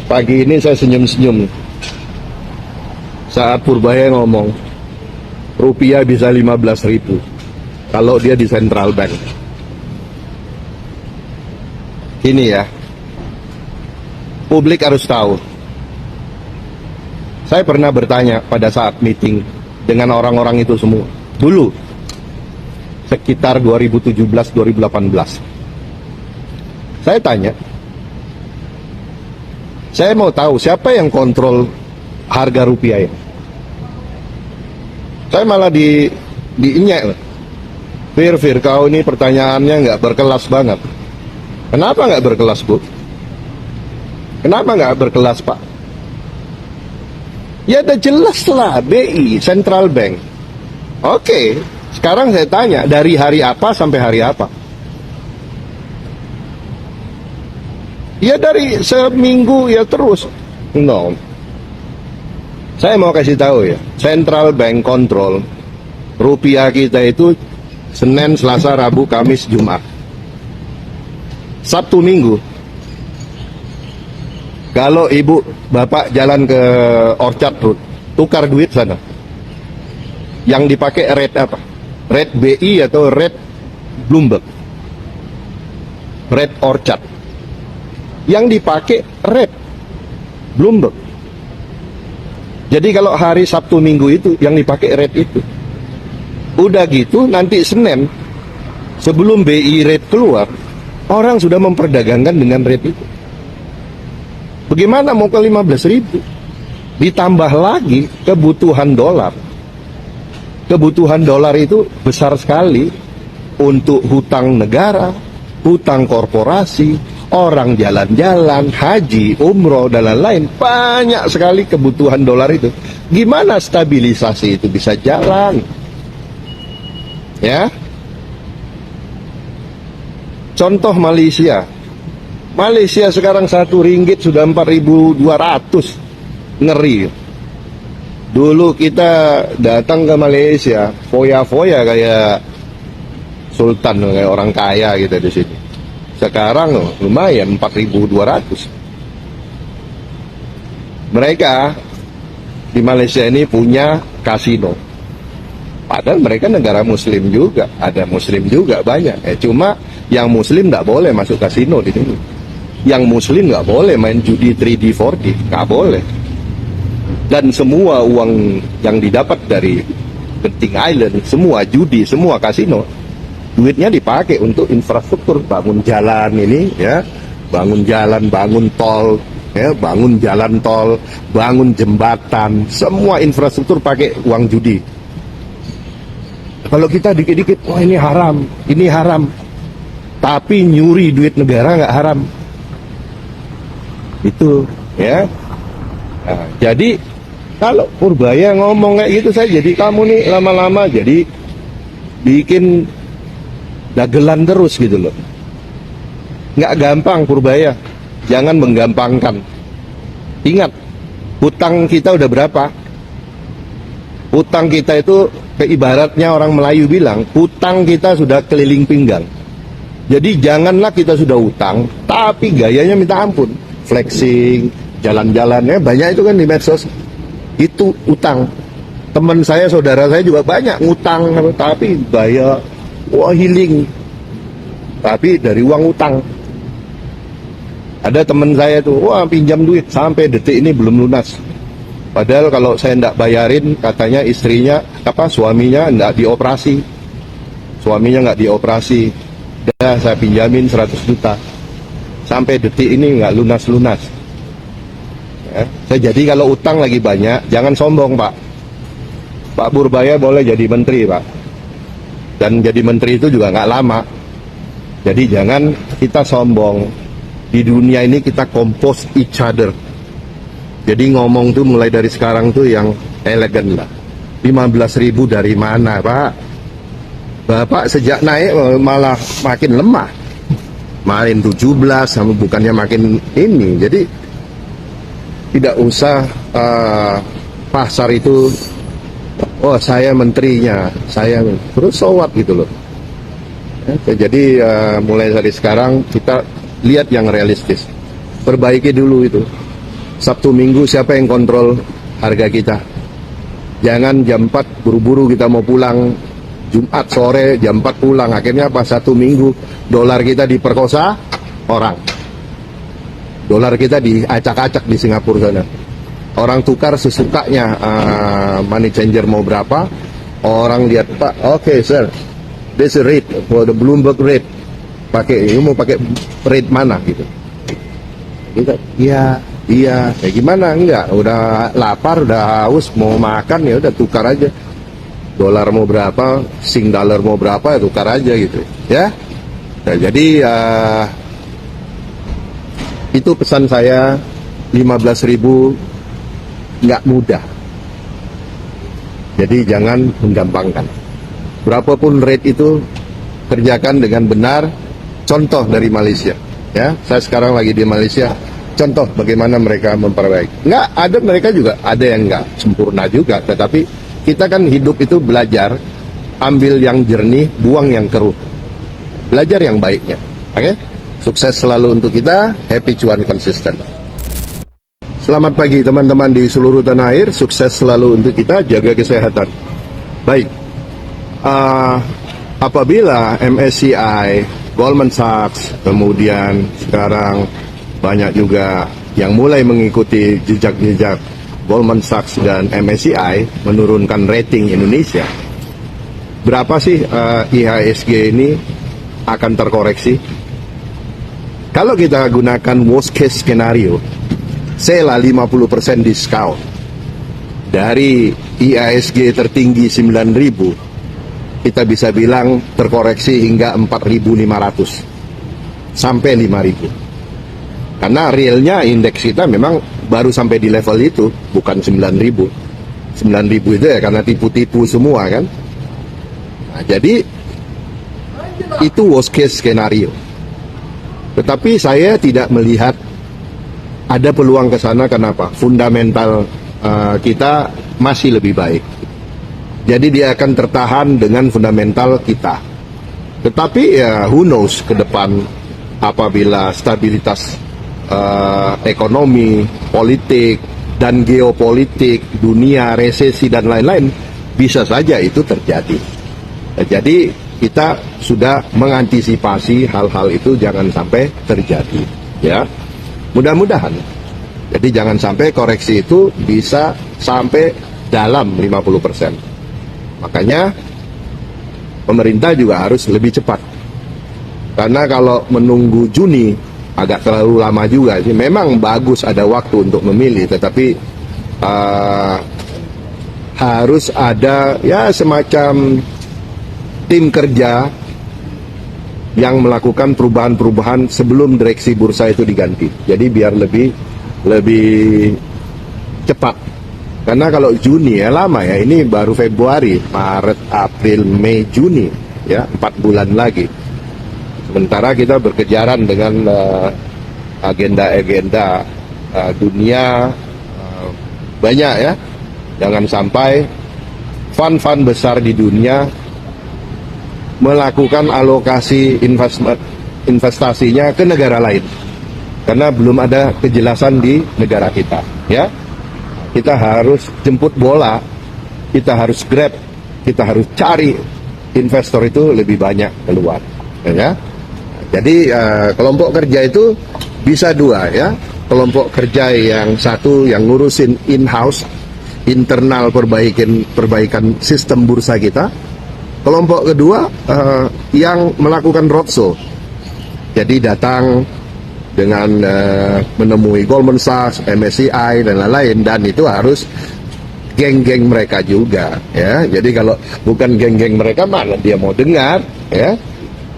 Pagi ini saya senyum-senyum saat Purbaya ngomong rupiah bisa 15.000 kalau dia di Central Bank. Ini ya, publik harus tahu. Saya pernah bertanya pada saat meeting dengan orang-orang itu semua dulu, sekitar 2017-2018. Saya tanya, saya mau tahu siapa yang kontrol harga rupiah ini. Saya malah diinyek. Fir, kau ini pertanyaannya nggak berkelas banget. Kenapa nggak berkelas, Bu? Kenapa nggak berkelas, Pak? Ya udah jelas lah, BI, Central Bank. Oke, sekarang saya tanya, dari hari apa sampai hari apa? Ya dari seminggu ya terus. No. Saya mau kasih tahu ya, Central Bank kontrol rupiah kita itu Senin, Selasa, Rabu, Kamis, Jumat. Sabtu Minggu, kalau ibu bapak jalan ke Orchard Road, tukar duit sana. Yang dipakai rate apa? Rate BI atau rate Bloomberg? Rate Orchard. Yang dipakai rate Bloomberg. Jadi kalau hari Sabtu Minggu itu yang dipakai rate itu. Udah gitu nanti Senin sebelum BI rate keluar, orang sudah memperdagangkan dengan rate itu. Bagaimana mau ke 15.000? Ditambah lagi kebutuhan dolar. Kebutuhan dolar itu besar sekali untuk hutang negara, hutang korporasi, orang jalan-jalan, haji, umroh, dan lain-lain. Banyak sekali kebutuhan dolar itu. Gimana stabilisasi itu bisa jalan? Ya. Contoh Malaysia. Malaysia sekarang 1 ringgit sudah 4.200. Ngeri. Dulu kita datang ke Malaysia, foya-foya kayak sultan, kayak orang kaya gitu di sini. Sekarang lumayan 4.200. Mereka di Malaysia ini punya kasino. Padahal mereka negara muslim juga, ada muslim juga banyak. Cuma yang muslim nggak boleh masuk kasino di sini. Yang muslim nggak boleh main judi 3D, 4D, nggak boleh. Dan semua uang yang didapat dari Genting Island, semua judi, semua kasino, duitnya dipakai untuk infrastruktur, bangun jalan ini, ya, bangun jalan, bangun tol, ya, bangun jalan tol, bangun jembatan, semua infrastruktur pakai uang judi. Kalau kita dikit-dikit, wah ini haram, tapi nyuri duit negara nggak haram. Itu, ya. Nah, jadi kalau Purbaya ngomong kayak gitu, saya jadi kamu nih lama-lama jadi bikin dagelan terus gitu loh. Nggak gampang Purbaya, jangan menggampangkan. Ingat, hutang kita udah berapa? Hutang kita itu ibaratnya orang Melayu bilang, hutang kita sudah keliling pinggang. Jadi janganlah kita sudah hutang, tapi gayanya minta ampun, flexing, jalan-jalannya banyak itu kan di medsos. Itu utang. Teman saya, saudara saya juga banyak ngutang, tapi gaya wah healing, tapi dari uang utang. Ada teman saya tuh, wah pinjam duit sampai detik ini belum lunas. Padahal kalau saya tidak bayarin, katanya istrinya, suaminya tidak dioperasi. Suaminya nggak dioperasi. Dah saya pinjamin 100 juta. Sampai detik ini nggak lunas-lunas. Ya, saya jadi kalau utang lagi banyak, jangan sombong Pak. Pak Purbaya boleh jadi menteri Pak. Dan jadi menteri itu juga nggak lama. Jadi jangan kita sombong. Di dunia ini kita compose each other. Jadi ngomong tuh mulai dari sekarang tuh yang elegan lah. 15.000 dari mana Pak? Bapak sejak naik malah makin lemah. Makin 17 sama bukannya makin ini. Jadi tidak usah pasar itu, oh saya menterinya, saya terus sowat gitu loh. Ya, jadi mulai dari sekarang kita lihat yang realistis. Perbaiki dulu itu. Sabtu Minggu siapa yang kontrol harga kita? Jangan jam 4 buru-buru kita mau pulang, Jumat sore jam 4 pulang. Akhirnya pas Sabtu Minggu dolar kita diperkosa orang. Dolar kita diacak-acak di Singapura sana. Orang tukar sesukanya, money changer mau berapa, orang lihat, Pak, oke sir, this is rate for the Bloomberg rate. Mau pakai rate mana gitu? Kita, iya, kayak gimana? Enggak, udah lapar, udah haus, mau makan ya udah tukar aja. Dolar mau berapa, Sing dollar mau berapa, ya tukar aja gitu, ya. Nah, jadi itu pesan saya, 15.000 nggak mudah. Jadi jangan menggampangkan. Berapapun rate itu, kerjakan dengan benar. Contoh dari Malaysia, ya. Saya sekarang lagi di Malaysia. Contoh bagaimana mereka memperbaiki. Nggak, ada mereka juga, ada yang nggak sempurna juga. Tetapi kita kan hidup itu belajar, ambil yang jernih, buang yang keruh. Belajar yang baiknya. Oke? Sukses selalu untuk kita, happy cuan konsisten. Selamat pagi teman-teman di seluruh tanah air, sukses selalu untuk kita, jaga kesehatan. Baik, apabila MSCI, Goldman Sachs, kemudian sekarang banyak juga yang mulai mengikuti jejak-jejak Goldman Sachs dan MSCI menurunkan rating Indonesia. Berapa sih IHSG ini akan terkoreksi? Kalau kita gunakan worst case scenario, sela 50% discount dari IHSG tertinggi 9.000, kita bisa bilang terkoreksi hingga 4.500 sampai 5.000. Karena realnya indeks kita memang baru sampai di level itu, bukan 9.000. 9.000 itu ya karena tipu-tipu semua kan. Nah, jadi itu worst case skenario. Tetapi saya tidak melihat ada peluang ke sana. Kenapa? Fundamental kita masih lebih baik. Jadi dia akan tertahan dengan fundamental kita. Tetapi ya who knows ke depan apabila stabilitas ekonomi, politik, dan geopolitik, dunia, resesi, dan lain-lain, bisa saja itu terjadi. Jadi kita sudah mengantisipasi hal-hal itu jangan sampai terjadi. Ya, mudah-mudahan. Jadi jangan sampai koreksi itu bisa sampai dalam 50%. Makanya pemerintah juga harus lebih cepat. Karena kalau menunggu Juni agak terlalu lama juga sih. Memang bagus ada waktu untuk memilih, tetapi harus ada ya semacam tim kerja yang melakukan perubahan-perubahan sebelum direksi bursa itu diganti. Jadi biar lebih cepat. Karena kalau Juni ya lama ya, ini baru Februari, Maret, April, Mei, Juni, ya 4 bulan lagi. Sementara kita berkejaran dengan agenda-agenda dunia banyak ya. Jangan sampai fund-fund besar di dunia melakukan alokasi investasinya ke negara lain. Karena belum ada kejelasan di negara kita, ya. Kita harus jemput bola, kita harus grab, kita harus cari investor itu lebih banyak keluar, ya. Jadi kelompok kerja itu bisa dua ya, kelompok kerja yang satu yang ngurusin in-house, internal perbaikan sistem bursa kita, kelompok kedua yang melakukan roadshow, jadi datang dengan menemui Goldman Sachs, MSCI dan lain-lain, dan itu harus geng-geng mereka juga ya. Jadi kalau bukan geng-geng mereka mana dia mau dengar ya,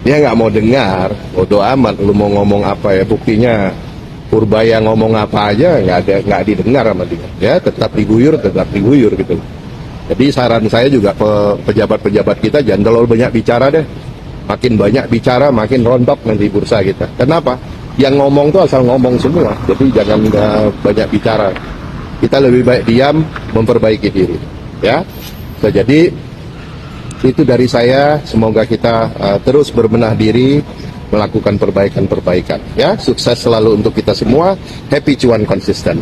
dia nggak mau dengar, bodo amat lu mau ngomong apa ya, buktinya Purbaya ngomong apa aja nggak didengar sama dia ya, tetap diguyur gitu. Jadi saran saya juga pejabat-pejabat kita jangan terlalu banyak bicara deh. Makin banyak bicara makin rontok nanti bursa kita. Kenapa? Yang ngomong tuh asal ngomong semua, jadi jangan banyak bicara. Kita lebih baik diam, memperbaiki diri, ya. Jadi itu dari saya. Semoga kita terus berbenah diri, melakukan perbaikan-perbaikan. Ya, sukses selalu untuk kita semua. Happy cuan konsisten.